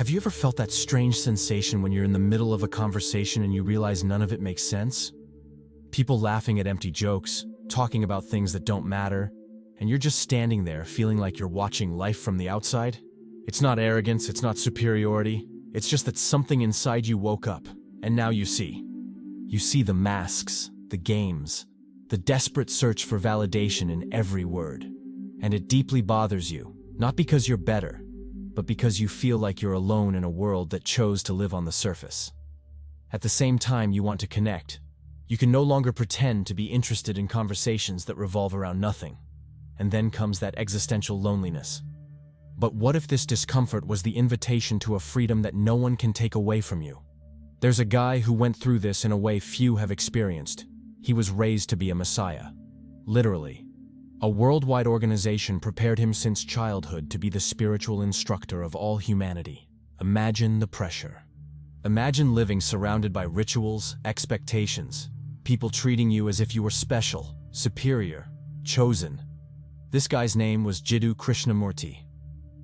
Have you ever felt that strange sensation when you're in the middle of a conversation and you realize none of it makes sense? People laughing at empty jokes, talking about things that don't matter, and you're just standing there feeling like you're watching life from the outside? It's not arrogance, it's not superiority, it's just that something inside you woke up, and now you see. You see the masks, the games, the desperate search for validation in every word. And it deeply bothers you, not because you're better, but because you feel like you're alone in a world that chose to live on the surface. At the same time, you want to connect. You can no longer pretend to be interested in conversations that revolve around nothing. And then comes that existential loneliness. But what if this discomfort was the invitation to a freedom that no one can take away from you? There's a guy who went through this in a way few have experienced. He was raised to be a messiah. Literally. A worldwide organization prepared him since childhood to be the spiritual instructor of all humanity. Imagine the pressure. Imagine living surrounded by rituals, expectations, people treating you as if you were special, superior, chosen. This guy's name was Jiddu Krishnamurti.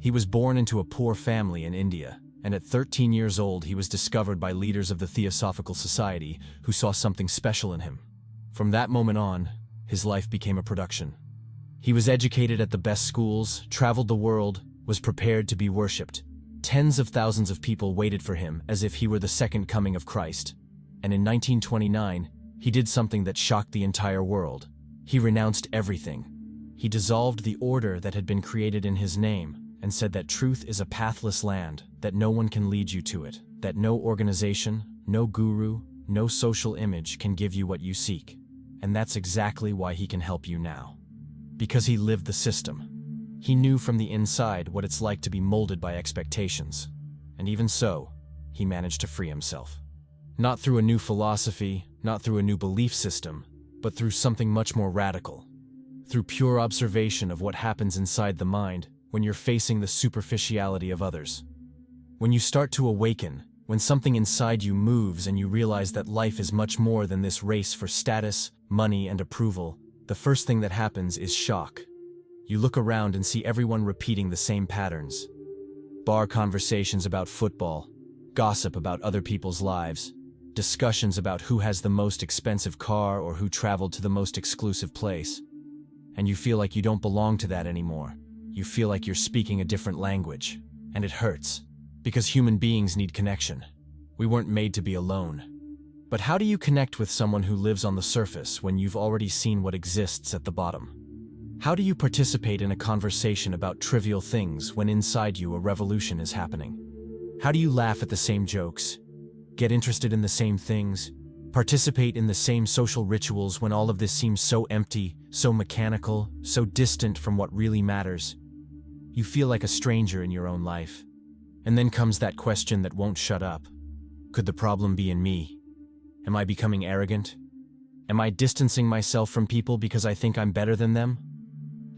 He was born into a poor family in India, and at 13 years old he was discovered by leaders of the Theosophical Society who saw something special in him. From that moment on, his life became a production. He was educated at the best schools, traveled the world, was prepared to be worshipped. Tens of thousands of people waited for him as if he were the second coming of Christ. And in 1929, he did something that shocked the entire world. He renounced everything. He dissolved the order that had been created in his name and said that truth is a pathless land, that no one can lead you to it, that no organization, no guru, no social image can give you what you seek. And that's exactly why he can help you now. Because he lived the system. He knew from the inside what it's like to be molded by expectations. And even so, he managed to free himself. Not through a new philosophy, not through a new belief system, but through something much more radical. Through pure observation of what happens inside the mind when you're facing the superficiality of others. When you start to awaken, when something inside you moves and you realize that life is much more than this race for status, money, and approval, the first thing that happens is shock. You look around and see everyone repeating the same patterns. Bar conversations about football, gossip about other people's lives, discussions about who has the most expensive car or who traveled to the most exclusive place. And you feel like you don't belong to that anymore. You feel like you're speaking a different language. And it hurts, because human beings need connection. We weren't made to be alone. But how do you connect with someone who lives on the surface when you've already seen what exists at the bottom? How do you participate in a conversation about trivial things when inside you a revolution is happening? How do you laugh at the same jokes, get interested in the same things, participate in the same social rituals when all of this seems so empty, so mechanical, so distant from what really matters? You feel like a stranger in your own life. And then comes that question that won't shut up. Could the problem be in me? Am I becoming arrogant? Am I distancing myself from people because I think I'm better than them?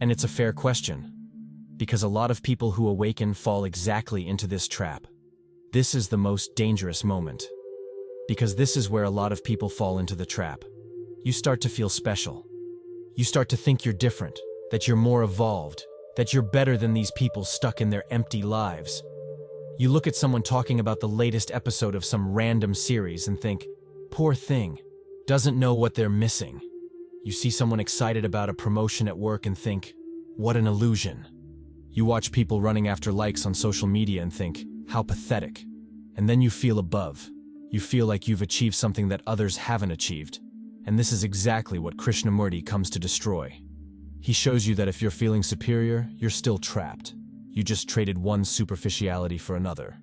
And it's a fair question, because a lot of people who awaken fall exactly into this trap. This is the most dangerous moment, because this is where a lot of people fall into the trap. You start to feel special. You start to think you're different, that you're more evolved, that you're better than these people stuck in their empty lives. You look at someone talking about the latest episode of some random series and think, poor thing, doesn't know what they're missing. You see someone excited about a promotion at work and think, what an illusion. You watch people running after likes on social media and think, how pathetic. And then you feel above. You feel like you've achieved something that others haven't achieved. And this is exactly what Krishnamurti comes to destroy. He shows you that if you're feeling superior, you're still trapped. You just traded one superficiality for another.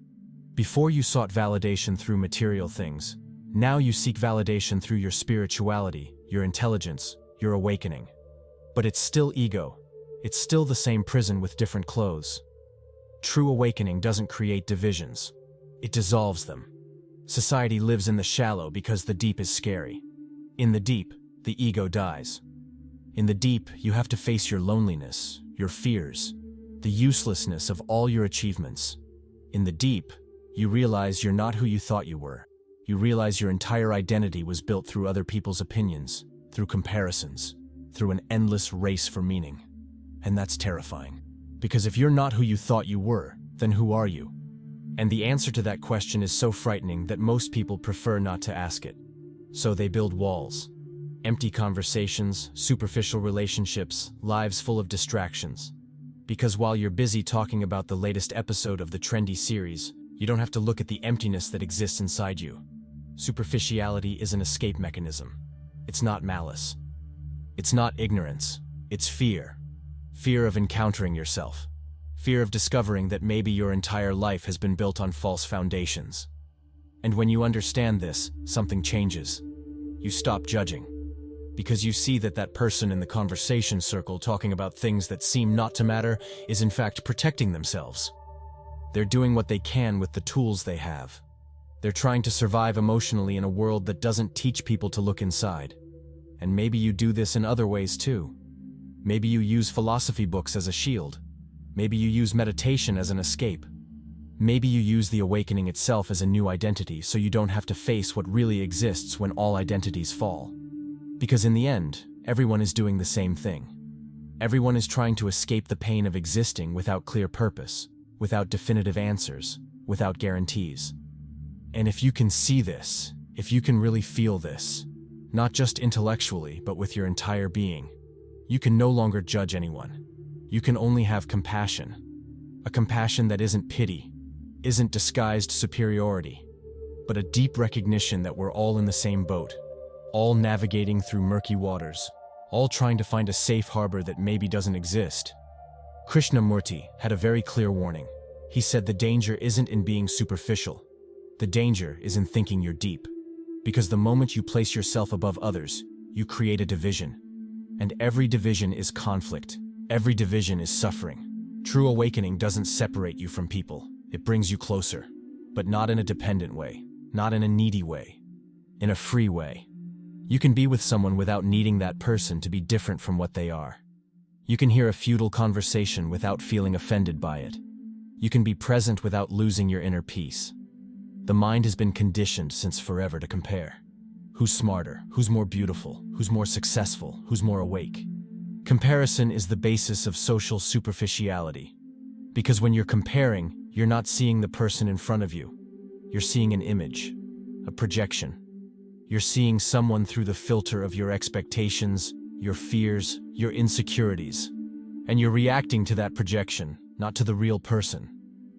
Before you sought validation through material things, now you seek validation through your spirituality, your intelligence, your awakening. But it's still ego. It's still the same prison with different clothes. True awakening doesn't create divisions. It dissolves them. Society lives in the shallow because the deep is scary. In the deep, the ego dies. In the deep, you have to face your loneliness, your fears, the uselessness of all your achievements. In the deep, you realize you're not who you thought you were. You realize your entire identity was built through other people's opinions, through comparisons, through an endless race for meaning. And that's terrifying. Because if you're not who you thought you were, then who are you? And the answer to that question is so frightening that most people prefer not to ask it. So they build walls. Empty conversations, superficial relationships, lives full of distractions. Because while you're busy talking about the latest episode of the trendy series, you don't have to look at the emptiness that exists inside you. Superficiality is an escape mechanism. It's not malice. It's not ignorance. It's fear. Fear of encountering yourself. Fear of discovering that maybe your entire life has been built on false foundations. And when you understand this, something changes. You stop judging. Because you see that that person in the conversation circle talking about things that seem not to matter is in fact protecting themselves. They're doing what they can with the tools they have. They're trying to survive emotionally in a world that doesn't teach people to look inside. And maybe you do this in other ways too. Maybe you use philosophy books as a shield. Maybe you use meditation as an escape. Maybe you use the awakening itself as a new identity so you don't have to face what really exists when all identities fall. Because in the end, everyone is doing the same thing. Everyone is trying to escape the pain of existing without clear purpose, without definitive answers, without guarantees. And if you can see this, if you can really feel this, not just intellectually but with your entire being, you can no longer judge anyone. You can only have compassion. A compassion that isn't pity, isn't disguised superiority, but a deep recognition that we're all in the same boat, all navigating through murky waters, all trying to find a safe harbor that maybe doesn't exist. Krishnamurti had a very clear warning. He said the danger isn't in being superficial. The danger is in thinking you're deep. Because the moment you place yourself above others, you create a division. And every division is conflict. Every division is suffering. True awakening doesn't separate you from people. It brings you closer. But not in a dependent way. Not in a needy way. In a free way. You can be with someone without needing that person to be different from what they are. You can hear a futile conversation without feeling offended by it. You can be present without losing your inner peace. The mind has been conditioned since forever to compare. Who's smarter? Who's more beautiful? Who's more successful? Who's more awake? Comparison is the basis of social superficiality. Because when you're comparing, you're not seeing the person in front of you. You're seeing an image, a projection. You're seeing someone through the filter of your expectations, your fears, your insecurities. And you're reacting to that projection, not to the real person.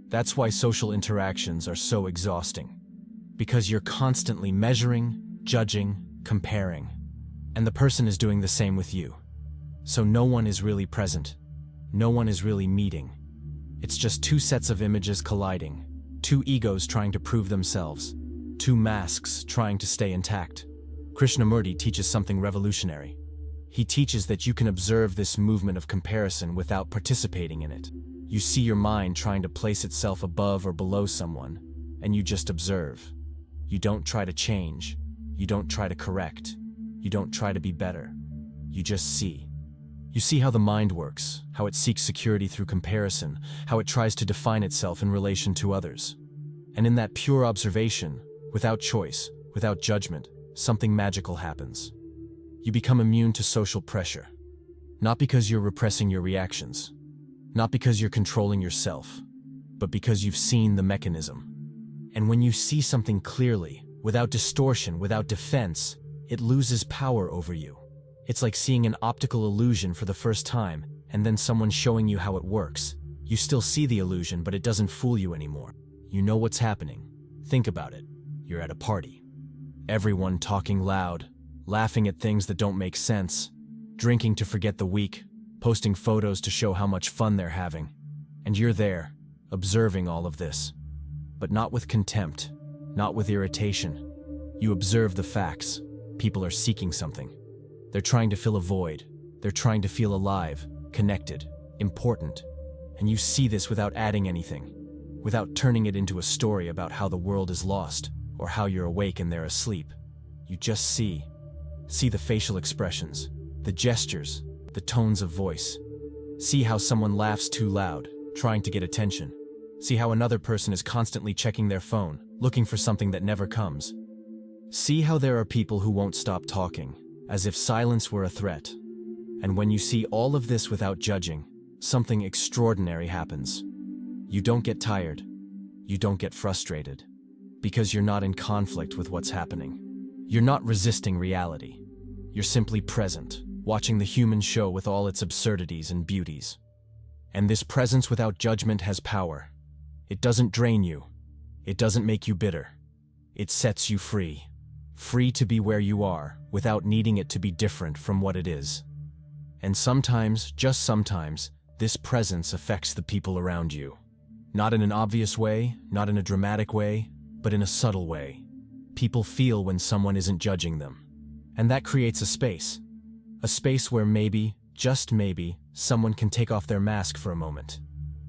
That's why social interactions are so exhausting. Because you're constantly measuring, judging, comparing. And the person is doing the same with you. So no one is really present. No one is really meeting. It's just two sets of images colliding. Two egos trying to prove themselves. Two masks trying to stay intact. Krishnamurti teaches something revolutionary. He teaches that you can observe this movement of comparison without participating in it. You see your mind trying to place itself above or below someone, and you just observe. You don't try to change. You don't try to correct. You don't try to be better. You just see. You see how the mind works, how it seeks security through comparison, how it tries to define itself in relation to others. And in that pure observation, without choice, without judgment, something magical happens. You become immune to social pressure. Not because you're repressing your reactions. Not because you're controlling yourself. But because you've seen the mechanism. And when you see something clearly, without distortion, without defense, it loses power over you. It's like seeing an optical illusion for the first time, and then someone showing you how it works. You still see the illusion, but it doesn't fool you anymore. You know what's happening. Think about it. You're at a party. Everyone talking loud, laughing at things that don't make sense, drinking to forget the week, posting photos to show how much fun they're having. And you're there, observing all of this. But not with contempt, not with irritation. You observe the facts. People are seeking something. They're trying to fill a void. They're trying to feel alive, connected, important. And you see this without adding anything, without turning it into a story about how the world is lost, or how you're awake and they're asleep. You just see. See the facial expressions, the gestures, the tones of voice. See how someone laughs too loud, trying to get attention. See how another person is constantly checking their phone, looking for something that never comes. See how there are people who won't stop talking, as if silence were a threat. And when you see all of this without judging, something extraordinary happens. You don't get tired. You don't get frustrated. Because you're not in conflict with what's happening. You're not resisting reality. You're simply present, watching the human show with all its absurdities and beauties. And this presence without judgment has power. It doesn't drain you. It doesn't make you bitter. It sets you free. Free to be where you are, without needing it to be different from what it is. And sometimes, just sometimes, this presence affects the people around you. Not in an obvious way, not in a dramatic way, but in a subtle way. People feel when someone isn't judging them. And that creates a space. A space where maybe, just maybe, someone can take off their mask for a moment.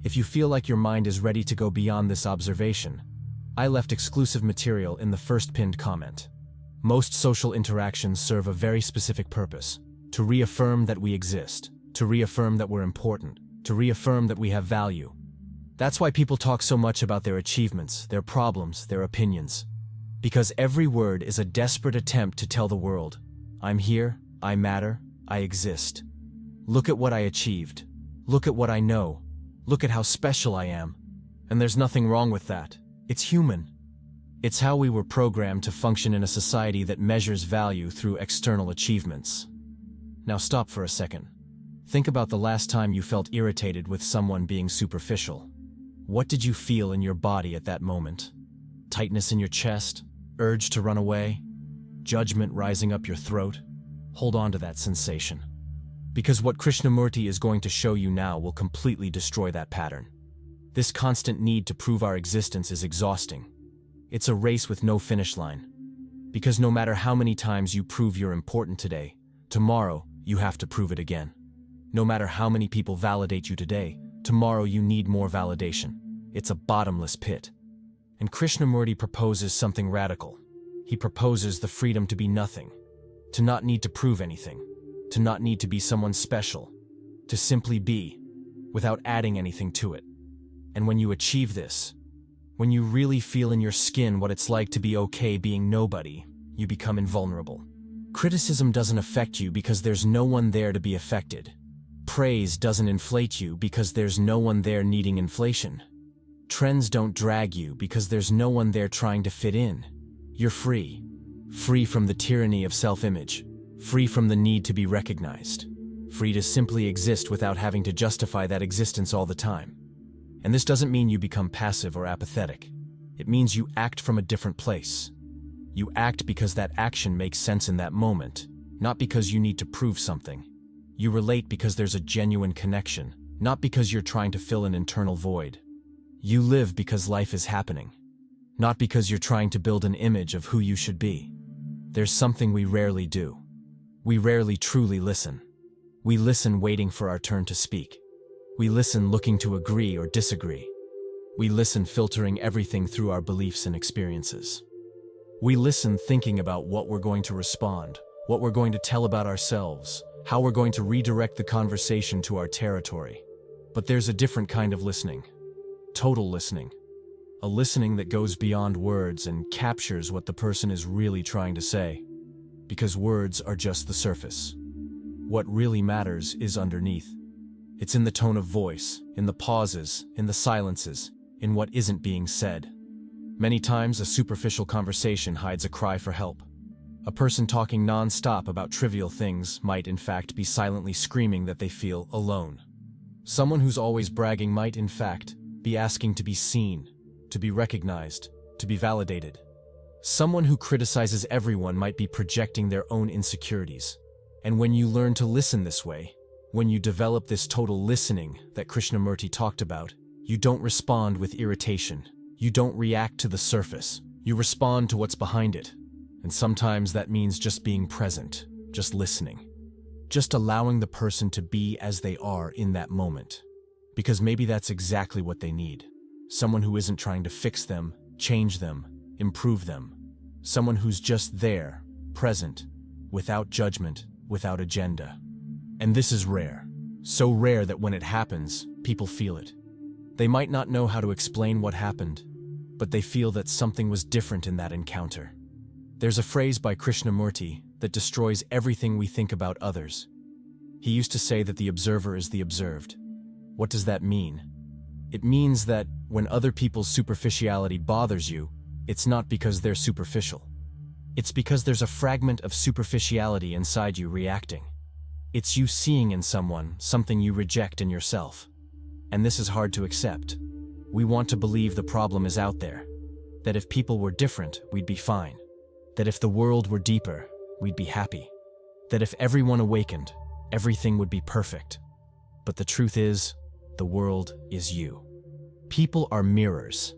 If you feel like your mind is ready to go beyond this observation, I left exclusive material in the first pinned comment. Most social interactions serve a very specific purpose: to reaffirm that we exist, to reaffirm that we're important, to reaffirm that we have value. That's why people talk so much about their achievements, their problems, their opinions. Because every word is a desperate attempt to tell the world, I'm here, I matter, I exist. Look at what I achieved. Look at what I know. Look at how special I am. And there's nothing wrong with that. It's human. It's how we were programmed to function in a society that measures value through external achievements. Now stop for a second. Think about the last time you felt irritated with someone being superficial. What did you feel in your body at that moment? Tightness in your chest? Urge to run away? Judgment rising up your throat? Hold on to that sensation. Because what Krishnamurti is going to show you now will completely destroy that pattern. This constant need to prove our existence is exhausting. It's a race with no finish line. Because no matter how many times you prove you're important today, tomorrow you have to prove it again. No matter how many people validate you today, tomorrow you need more validation. It's a bottomless pit. And Krishnamurti proposes something radical. He proposes the freedom to be nothing, to not need to prove anything, to not need to be someone special, to simply be, without adding anything to it. And when you achieve this, when you really feel in your skin what it's like to be okay being nobody, you become invulnerable. Criticism doesn't affect you because there's no one there to be affected. Praise doesn't inflate you because there's no one there needing inflation. Trends don't drag you because there's no one there trying to fit in. You're free. Free from the tyranny of self-image. Free from the need to be recognized. Free to simply exist without having to justify that existence all the time. And this doesn't mean you become passive or apathetic. It means you act from a different place. You act because that action makes sense in that moment, not because you need to prove something. You relate because there's a genuine connection, not because you're trying to fill an internal void. You live because life is happening, not because you're trying to build an image of who you should be. There's something we rarely do. We rarely truly listen. We listen waiting for our turn to speak. We listen looking to agree or disagree. We listen filtering everything through our beliefs and experiences. We listen thinking about what we're going to respond, what we're going to tell about ourselves, how we're going to redirect the conversation to our territory. But there's a different kind of listening. Total listening. A listening that goes beyond words and captures what the person is really trying to say. Because words are just the surface. What really matters is underneath. It's in the tone of voice, in the pauses, in the silences, in what isn't being said. Many times a superficial conversation hides a cry for help. A person talking non-stop about trivial things might in fact be silently screaming that they feel alone. Someone who's always bragging might in fact be asking to be seen, to be recognized, to be validated. Someone who criticizes everyone might be projecting their own insecurities. And when you learn to listen this way, when you develop this total listening that Krishnamurti talked about, you don't respond with irritation. You don't react to the surface. You respond to what's behind it. And sometimes that means just being present, just listening. Just allowing the person to be as they are in that moment. Because maybe that's exactly what they need. Someone who isn't trying to fix them, change them, improve them. Someone who's just there, present, without judgment, without agenda. And this is rare. So rare that when it happens, people feel it. They might not know how to explain what happened, but they feel that something was different in that encounter. There's a phrase by Krishnamurti that destroys everything we think about others. He used to say that the observer is the observed. What does that mean? It means that when other people's superficiality bothers you, it's not because they're superficial. It's because there's a fragment of superficiality inside you reacting. It's you seeing in someone something you reject in yourself. And this is hard to accept. We want to believe the problem is out there. That if people were different, we'd be fine. That if the world were deeper, we'd be happy. That if everyone awakened, everything would be perfect. But the truth is, the world is you. People are mirrors.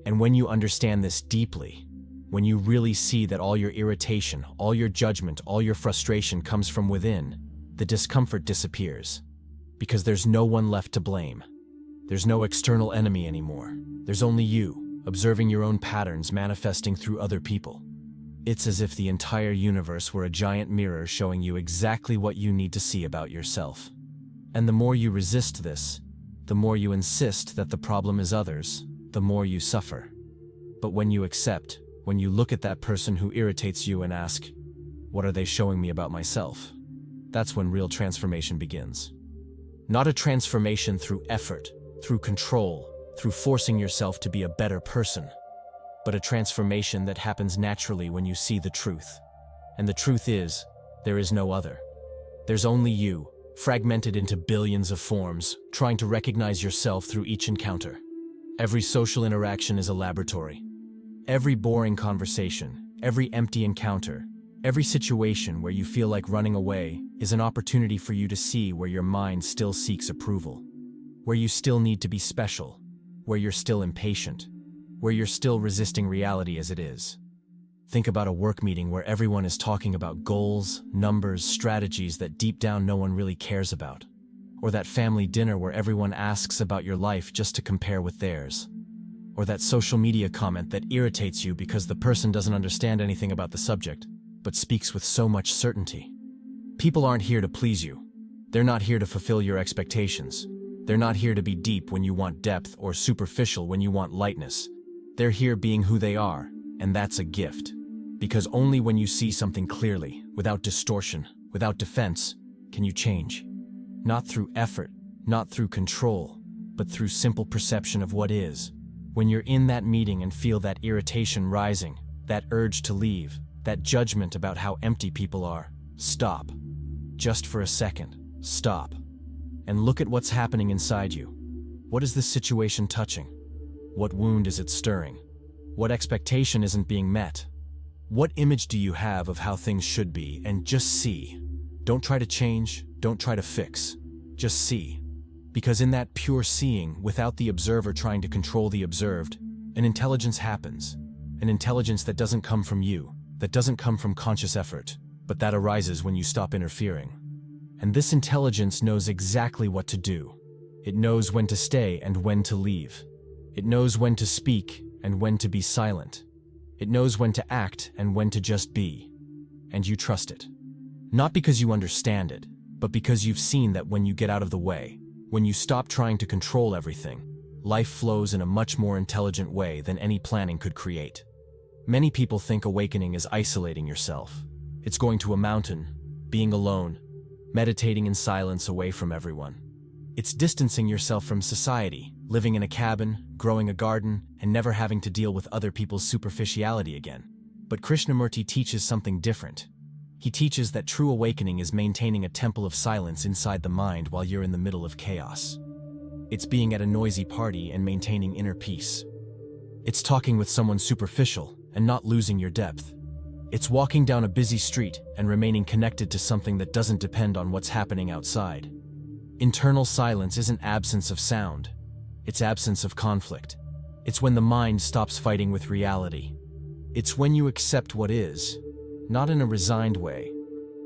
And when you understand this deeply, when you really see that all your irritation, all your judgment, all your frustration comes from within, the discomfort disappears. Because there's no one left to blame. There's no external enemy anymore. There's only you, observing your own patterns manifesting through other people. It's as if the entire universe were a giant mirror showing you exactly what you need to see about yourself. And the more you resist this, the more you insist that the problem is others, the more you suffer. But when you accept, when you look at that person who irritates you and ask, what are they showing me about myself? That's when real transformation begins. Not a transformation through effort, through control, through forcing yourself to be a better person, but a transformation that happens naturally when you see the truth. And the truth is, there is no other. There's only you, fragmented into billions of forms, trying to recognize yourself through each encounter. Every social interaction is a laboratory. Every boring conversation, every empty encounter, every situation where you feel like running away is an opportunity for you to see where your mind still seeks approval, where you still need to be special, where you're still impatient, where you're still resisting reality as it is. Think about a work meeting where everyone is talking about goals, numbers, strategies that deep down no one really cares about. Or that family dinner where everyone asks about your life just to compare with theirs. Or that social media comment that irritates you because the person doesn't understand anything about the subject, but speaks with so much certainty. People aren't here to please you. They're not here to fulfill your expectations. They're not here to be deep when you want depth or superficial when you want lightness. They're here being who they are, and that's a gift. Because only when you see something clearly, without distortion, without defense, can you change. Not through effort, not through control, but through simple perception of what is. When you're in that meeting and feel that irritation rising, that urge to leave, that judgment about how empty people are, stop. Just for a second, stop. And look at what's happening inside you. What is this situation touching? What wound is it stirring? What expectation isn't being met? What image do you have of how things should be? And just see. Don't try to change, don't try to fix. Just see. Because in that pure seeing, without the observer trying to control the observed, an intelligence happens. An intelligence that doesn't come from you, that doesn't come from conscious effort, but that arises when you stop interfering. And this intelligence knows exactly what to do. It knows when to stay and when to leave. It knows when to speak and when to be silent. It knows when to act and when to just be. And you trust it. Not because you understand it, but because you've seen that when you get out of the way, when you stop trying to control everything, life flows in a much more intelligent way than any planning could create. Many people think awakening is isolating yourself. It's going to a mountain, being alone, meditating in silence away from everyone. It's distancing yourself from society, living in a cabin, growing a garden, and never having to deal with other people's superficiality again. But Krishnamurti teaches something different. He teaches that true awakening is maintaining a temple of silence inside the mind while you're in the middle of chaos. It's being at a noisy party and maintaining inner peace. It's talking with someone superficial and not losing your depth. It's walking down a busy street and remaining connected to something that doesn't depend on what's happening outside. Internal silence isn't absence of sound. It's absence of conflict. It's when the mind stops fighting with reality. It's when you accept what is, not in a resigned way,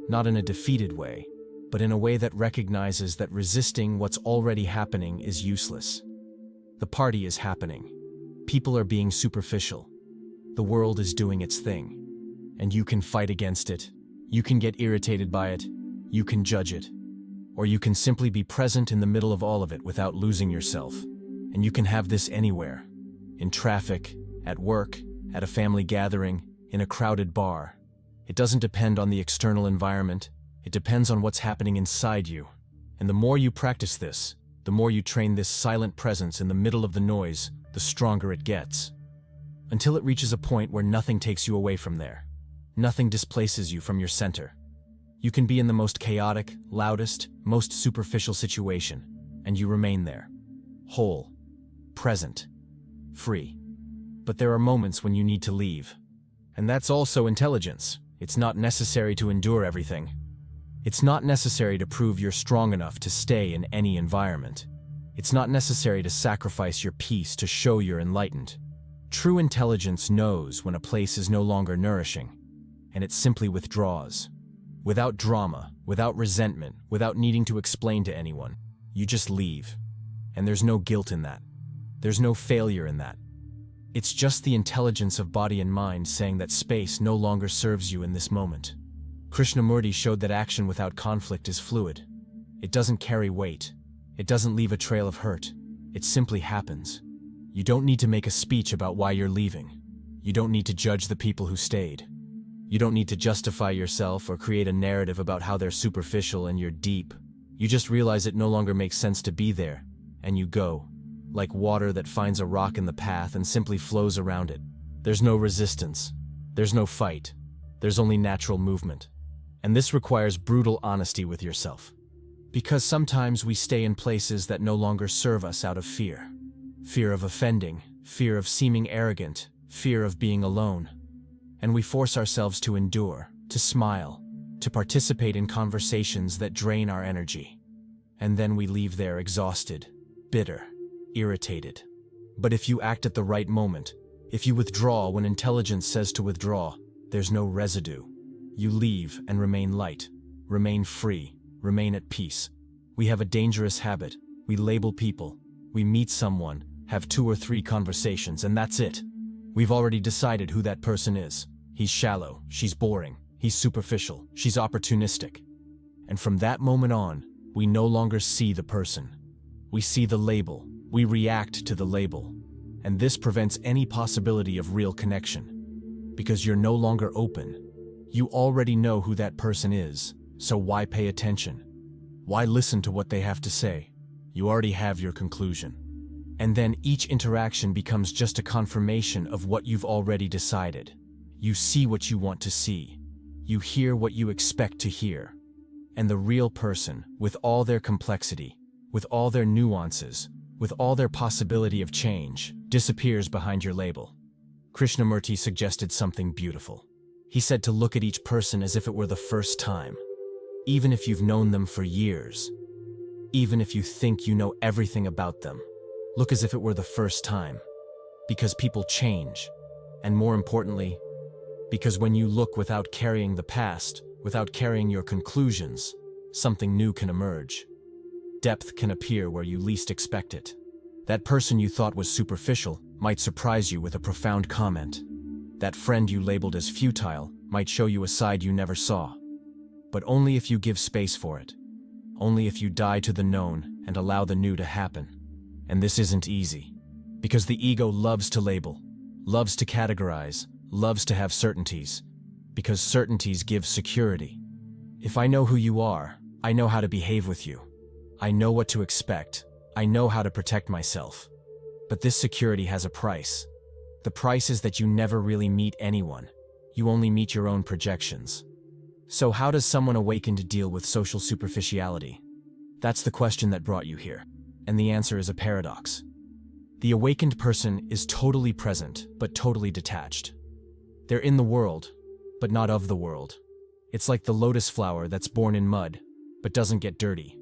not in a defeated way, but in a way that recognizes that resisting what's already happening is useless. The party is happening. People are being superficial. The world is doing its thing. And you can fight against it. You can get irritated by it. You can judge it. Or you can simply be present in the middle of all of it without losing yourself. And you can have this anywhere. In traffic, at work, at a family gathering, in a crowded bar. It doesn't depend on the external environment. It depends on what's happening inside you. And the more you practice this, the more you train this silent presence in the middle of the noise, the stronger it gets. Until it reaches a point where nothing takes you away from there. Nothing displaces you from your center. You can be in the most chaotic, loudest, most superficial situation, and you remain there. Whole, present, free. But there are moments when you need to leave. And that's also intelligence. It's not necessary to endure everything. It's not necessary to prove you're strong enough to stay in any environment. It's not necessary to sacrifice your peace to show you're enlightened. True intelligence knows when a place is no longer nourishing, and it simply withdraws. Without drama, without resentment, without needing to explain to anyone. You just leave. And there's no guilt in that. There's no failure in that. It's just the intelligence of body and mind saying that space no longer serves you in this moment. Krishnamurti showed that action without conflict is fluid. It doesn't carry weight. It doesn't leave a trail of hurt. It simply happens. You don't need to make a speech about why you're leaving. You don't need to judge the people who stayed. You don't need to justify yourself or create a narrative about how they're superficial and you're deep. You just realize it no longer makes sense to be there, and you go. Like water that finds a rock in the path and simply flows around it. There's no resistance. There's no fight. There's only natural movement. And this requires brutal honesty with yourself. Because sometimes we stay in places that no longer serve us out of fear. Fear of offending, fear of seeming arrogant, fear of being alone. And we force ourselves to endure, to smile, to participate in conversations that drain our energy. And then we leave there exhausted, bitter, irritated. But if you act at the right moment, if you withdraw when intelligence says to withdraw, there's no residue. You leave and remain light, remain free, remain at peace. We have a dangerous habit. We label people. We meet someone, have 2 or 3 conversations, and that's it. We've already decided who that person is. He's shallow, she's boring, he's superficial, she's opportunistic. And from that moment on, we no longer see the person. We see the label. We react to the label. And this prevents any possibility of real connection. Because you're no longer open. You already know who that person is, so why pay attention? Why listen to what they have to say? You already have your conclusion. And then each interaction becomes just a confirmation of what you've already decided. You see what you want to see. You hear what you expect to hear. And the real person, with all their complexity, with all their nuances, with all their possibility of change, disappears behind your label. Krishnamurti suggested something beautiful. He said to look at each person as if it were the first time. Even if you've known them for years. Even if you think you know everything about them. Look as if it were the first time. Because people change. And more importantly, because when you look without carrying the past, without carrying your conclusions, something new can emerge. Depth can appear where you least expect it. That person you thought was superficial might surprise you with a profound comment. That friend you labeled as futile might show you a side you never saw. But only if you give space for it. Only if you die to the known and allow the new to happen. And this isn't easy. Because the ego loves to label, loves to categorize, loves to have certainties. Because certainties give security. If I know who you are, I know how to behave with you. I know what to expect. I know how to protect myself. But this security has a price. The price is that you never really meet anyone. You only meet your own projections. So how does someone awaken to deal with social superficiality? That's the question that brought you here. And the answer is a paradox. The awakened person is totally present, but totally detached. They're in the world, but not of the world. It's like the lotus flower that's born in mud, but doesn't get dirty.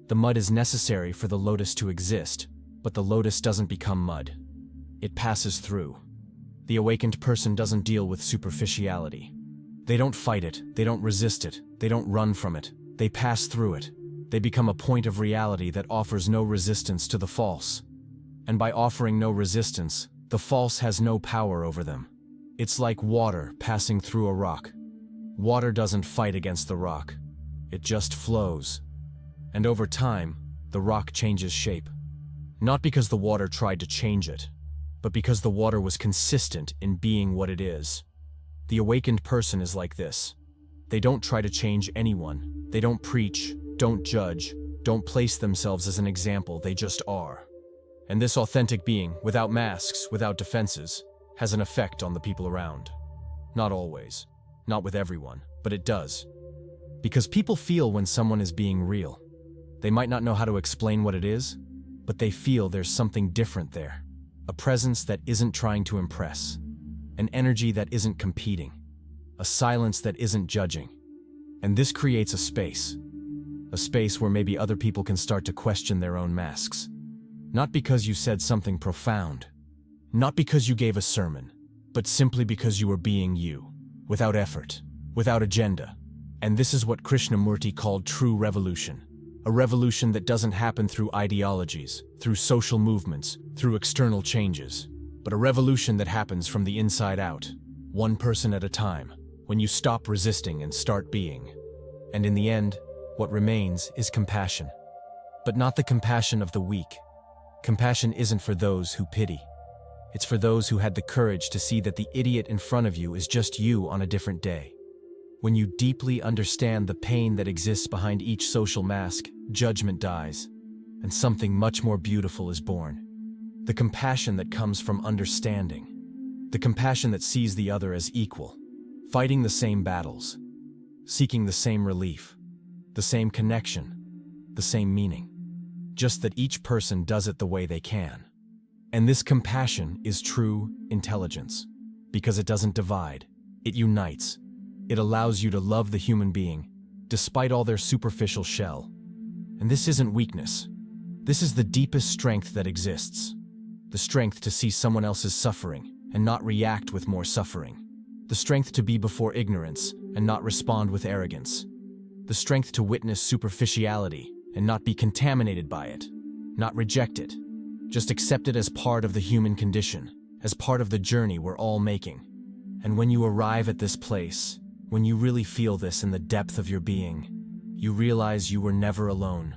The mud is necessary for the lotus to exist, but the lotus doesn't become mud. It passes through. The awakened person doesn't deal with superficiality. They don't fight it, they don't resist it, they don't run from it, they pass through it. They become a point of reality that offers no resistance to the false. And by offering no resistance, the false has no power over them. It's like water passing through a rock. Water doesn't fight against the rock. It just flows. And over time, the rock changes shape. Not because the water tried to change it, but because the water was consistent in being what it is. The awakened person is like this. They don't try to change anyone. They don't preach, don't judge, don't place themselves as an example. They just are. And this authentic being, without masks, without defenses, has an effect on the people around. Not always. Not with everyone, but it does. Because people feel when someone is being real. They might not know how to explain what it is, but they feel there's something different there. A presence that isn't trying to impress. An energy that isn't competing. A silence that isn't judging. And this creates a space. A space where maybe other people can start to question their own masks. Not because you said something profound. Not because you gave a sermon, but simply because you were being you. Without effort. Without agenda. And this is what Krishnamurti called true revolution. A revolution that doesn't happen through ideologies, through social movements, through external changes, but a revolution that happens from the inside out, one person at a time, when you stop resisting and start being. And in the end, what remains is compassion. But not the compassion of the weak. Compassion isn't for those who pity. It's for those who had the courage to see that the idiot in front of you is just you on a different day. When you deeply understand the pain that exists behind each social mask, judgment dies, and something much more beautiful is born. The compassion that comes from understanding. The compassion that sees the other as equal, fighting the same battles, seeking the same relief, the same connection, the same meaning. Just that each person does it the way they can. And this compassion is true intelligence, because it doesn't divide, it unites. It allows you to love the human being, despite all their superficial shell. And this isn't weakness. This is the deepest strength that exists. The strength to see someone else's suffering and not react with more suffering. The strength to be before ignorance and not respond with arrogance. The strength to witness superficiality and not be contaminated by it, not reject it. Just accept it as part of the human condition, as part of the journey we're all making. And when you arrive at this place, when you really feel this in the depth of your being, you realize you were never alone.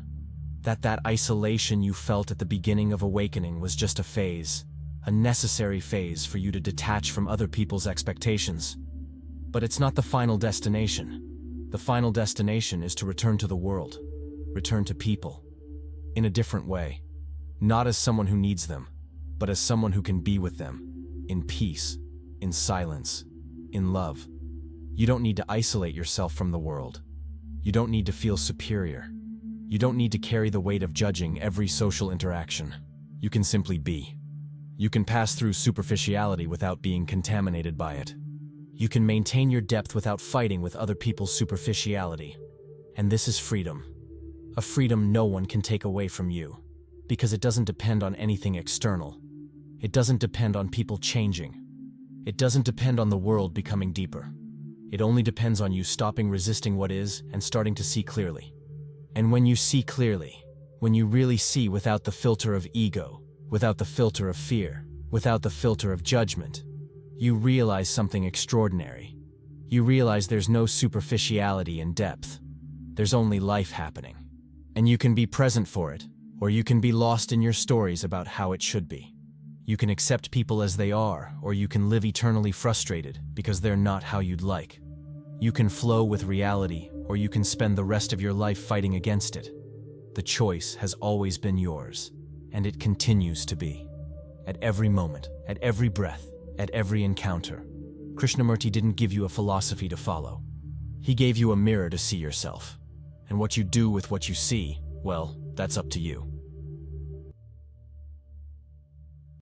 That isolation you felt at the beginning of awakening was just a phase, a necessary phase for you to detach from other people's expectations. But it's not the final destination. The final destination is to return to the world, return to people, in a different way. Not as someone who needs them, but as someone who can be with them, in peace, in silence, in love. You don't need to isolate yourself from the world. You don't need to feel superior. You don't need to carry the weight of judging every social interaction. You can simply be. You can pass through superficiality without being contaminated by it. You can maintain your depth without fighting with other people's superficiality. And this is freedom. A freedom no one can take away from you, because it doesn't depend on anything external. It doesn't depend on people changing. It doesn't depend on the world becoming deeper. It only depends on you stopping resisting what is and starting to see clearly. And when you see clearly, when you really see without the filter of ego, without the filter of fear, without the filter of judgment, you realize something extraordinary. You realize there's no superficiality in depth. There's only life happening. And you can be present for it, or you can be lost in your stories about how it should be. You can accept people as they are, or you can live eternally frustrated because they're not how you'd like. You can flow with reality, or you can spend the rest of your life fighting against it. The choice has always been yours, and it continues to be. At every moment, at every breath, at every encounter, Krishnamurti didn't give you a philosophy to follow. He gave you a mirror to see yourself. And what you do with what you see, well, that's up to you.